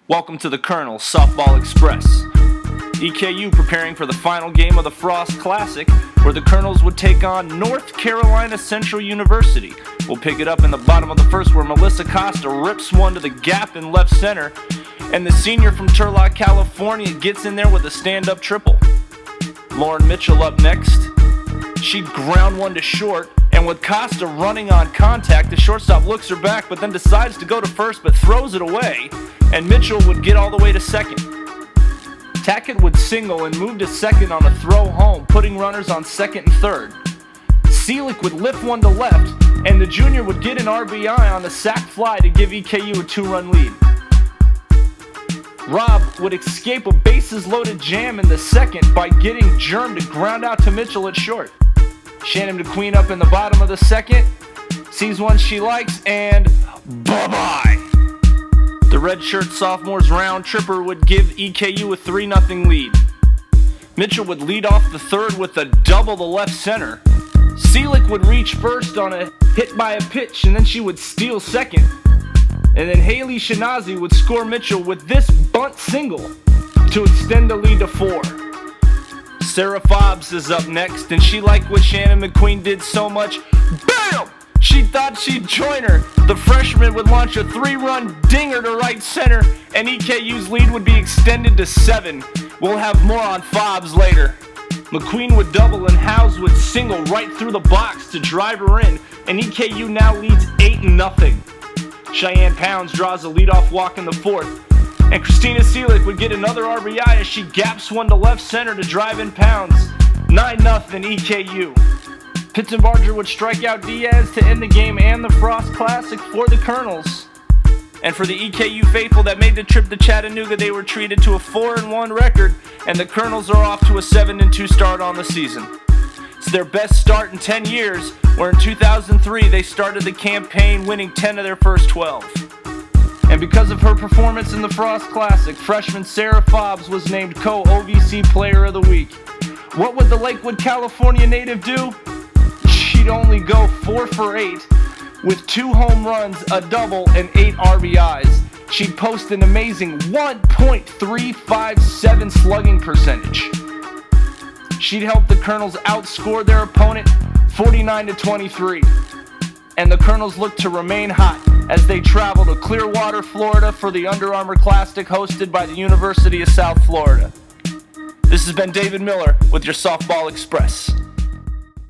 Welcome to the Colonel's Softball Express. EKU preparing for the final game of the Frost Classic, where the Colonels would take on North Carolina Central University. We'll pick it up in the bottom of the first, where Melissa Costa rips one to the gap in left center, and the senior from Turlock, California gets in there with a stand-up triple. Lauren Mitchell up next. She'd ground one to short, and with Costa running on contact, the shortstop looks her back, but then decides to go to first, but throws it away, and Mitchell would get all the way to second. Tackett would single and move to second on a throw home, putting runners on second and third. Seelig would lift one to left, and the junior would get an RBI on the sac fly to give EKU a 2-run lead. Robb would escape a bases-loaded jam in the second by getting Germ to ground out to Mitchell at short. Shannon McQueen up in the bottom of the second, sees one she likes, and bye-bye! The redshirt sophomore's round tripper would give EKU a 3-0 lead. Mitchell would lead off the third with a double to left center. Seelig would reach first on a hit by a pitch, and then she would steal second. And then Haley Shinazi would score Mitchell with this bunt single to extend the lead to 4. Sarah Fobbs is up next, and she liked what Shannon McQueen did so much. BAM! She thought she'd join her. The freshman would launch a 3-run dinger to right center, and EKU's lead would be extended to 7. We'll have more on Fobbs later. McQueen would double, and Howes would single right through the box to drive her in, and EKU now leads 8-0. Cheyenne Pounds draws a leadoff walk in the fourth, and Christina Seelig would get another RBI as she gaps one to left center to drive in Pounds. 9-0 EKU. Pittenbarger would strike out Diaz to end the game and the Frost Classic for the Colonels. And for the EKU faithful that made the trip to Chattanooga, they were treated to a 4-1 record, and the Colonels are off to a 7-2 start on the season. It's their best start in 10 years, where in 2003 they started the campaign winning 10 of their first 12. And because of her performance in the Frost Classic, freshman Sarah Fobbs was named co-OVC Player of the Week. What would the Lakewood, California native do? She'd only go 4 for 8 with 2 home runs, a double, and 8 RBIs. She'd post an amazing 1.357 slugging percentage. She'd help the Colonels outscore their opponent 49-23. And the Colonels look to remain hot as they travel to Clearwater, Florida for the Under Armour Classic hosted by the University of South Florida. This has been David Miller with your Softball Express.